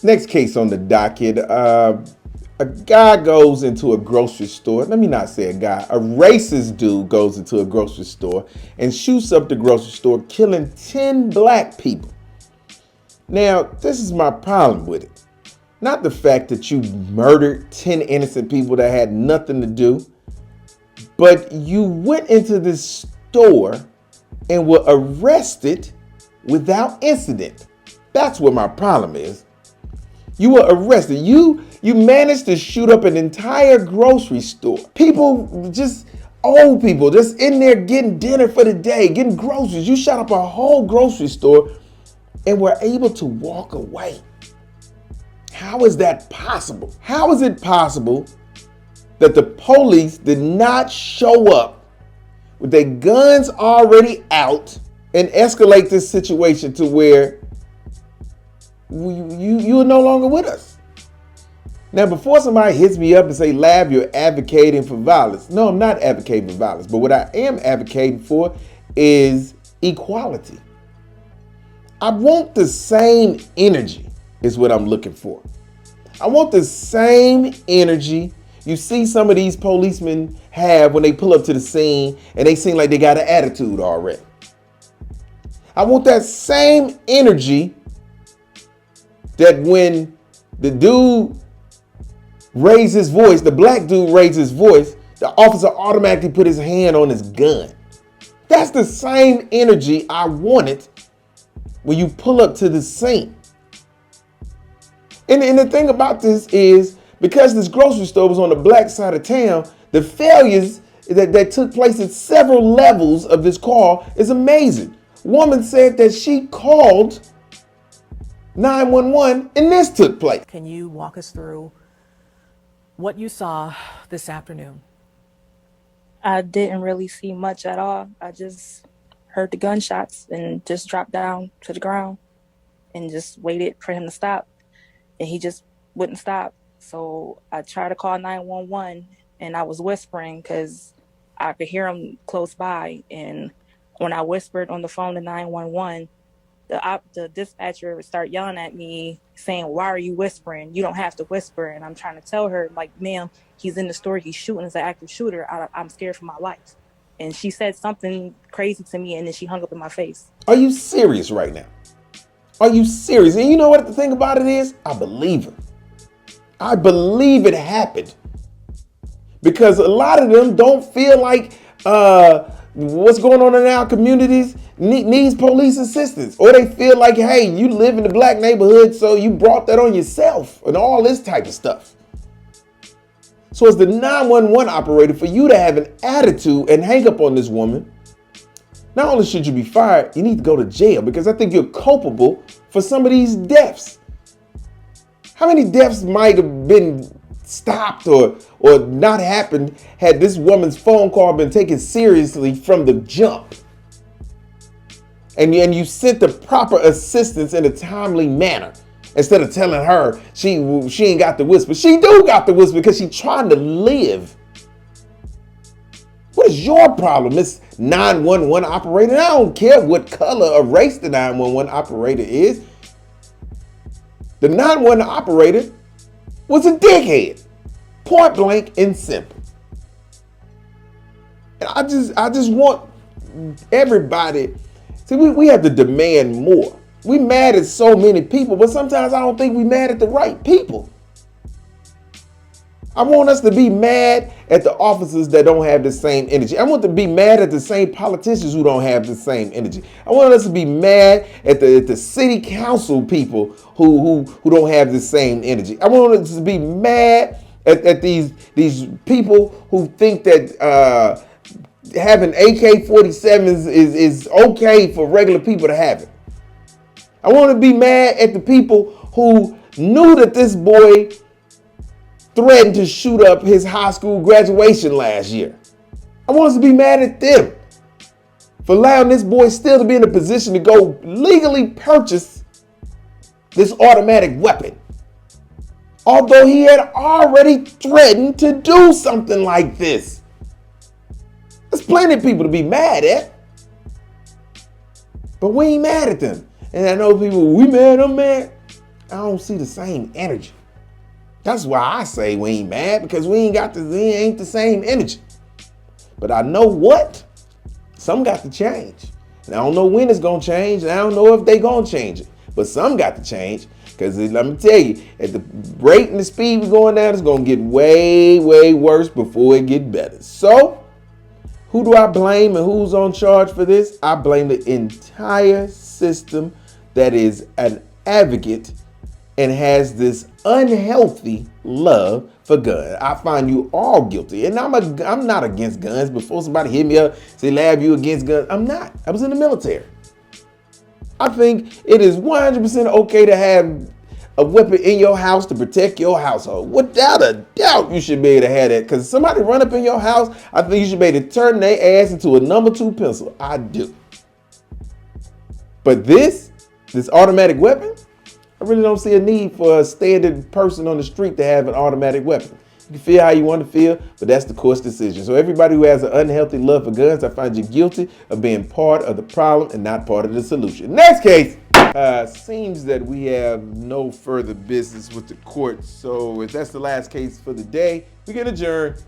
Next case on the docket. A guy goes into a grocery store. Let me not say a guy. A racist dude goes into a grocery store and shoots up the grocery store, killing 10 black people. Now, this is my problem with it. Not the fact that you murdered 10 innocent people that had nothing to do, but you went into this store and were arrested without incident. That's what my problem is. You were arrested. You managed to shoot up an entire grocery store. People, just old people, just in there getting dinner for the day, getting groceries. You shot up a whole grocery store and were able to walk away. How is that possible? How is it possible that the police did not show up with their guns already out and escalate this situation to where you are no longer with us? Now, before somebody hits me up and say, Lab, you're advocating for violence. No, I'm not advocating for violence. But what I am advocating for is equality. I want the same energy is what I'm looking for. I want the same energy you see some of these policemen have when they pull up to the scene and they seem like they got an attitude already. I want that same energy that when the dude raised his voice, the black dude raised his voice, the officer automatically put his hand on his gun. That's the same energy I wanted when you pull up to the scene. And the thing about this is, because this grocery store was on the black side of town, the failures that took place at several levels of this call is amazing. Woman said that she called 911 and this took place. Can you walk us through what you saw this afternoon? I didn't really see much at all. I just heard the gunshots and just dropped down to the ground and just waited for him to stop. And he just wouldn't stop. So I tried to call 911 and I was whispering because I could hear him close by. And when I whispered on the phone to 911, the dispatcher would start yelling at me saying, "Why are you whispering? You don't have to whisper." And I'm trying to tell her, like, "Ma'am, he's in the store. He's shooting as an active shooter. I'm scared for my life." And she said something crazy to me and then she hung up in my face. Are you serious right now? Are you serious? And you know what the thing about it is? I believe her. I believe it happened. Because a lot of them don't feel like what's going on in our communities needs police assistance. Or they feel like, hey, you live in the black neighborhood, so you brought that on yourself and all this type of stuff. So as the 911 operator, for you to have an attitude and hang up on this woman, not only should you be fired, you need to go to jail, because I think you're culpable for some of these deaths. How many deaths might have been stopped or not happened had this woman's phone call been taken seriously from the jump? And you sent the proper assistance in a timely manner instead of telling her she ain't got the whisper. She do got the whisper because she trying to live. What is your problem, Miss 911 operator? And I don't care what color or race the 911 operator is. The 911 operator was a dickhead, point blank and simple. And I just want everybody. See, we have to demand more. We mad at so many people, but sometimes I don't think we mad at the right people. I want us to be mad at the officers that don't have the same energy. I want to be mad at the same politicians who don't have the same energy. I want us to be mad at the city council people who don't have the same energy. I want us to be mad at these people who think that having AK-47s is okay for regular people to have it. I want to be mad at the people who knew that this boy threatened to shoot up his high school graduation last year. I want us to be mad at them for allowing this boy still to be in a position to go legally purchase this automatic weapon, although he had already threatened to do something like this. There's plenty of people to be mad at, but we ain't mad at them. And I know people, we mad, I'm mad. I don't see the same energy. That's why I say we ain't mad, because we ain't the same energy. But I know what? Some got to change. And I don't know when it's gonna change, and I don't know if they gonna change it. But some got to change. Because let me tell you, at the rate and the speed we're going down, it's gonna get way, way worse before it get better. So, who do I blame and who's on charge for this? I blame the entire system that is an advocate and has this unhealthy love for guns. I find you all guilty. And I'm not against guns. Before somebody hit me up, say, Lab, you against guns? I'm not. I was in the military. I think it is 100% okay to have a weapon in your house to protect your household. Without a doubt, you should be able to have that. Because somebody run up in your house, I think you should be able to turn their ass into a number 2 pencil. I do. But this automatic weapon, I really don't see a need for a standard person on the street to have an automatic weapon. You can feel how you want to feel, but that's the court's decision. So everybody who has an unhealthy love for guns, I find you guilty of being part of the problem and not part of the solution. Next case. Seems that we have no further business with the court. So if that's the last case for the day, we get adjourned.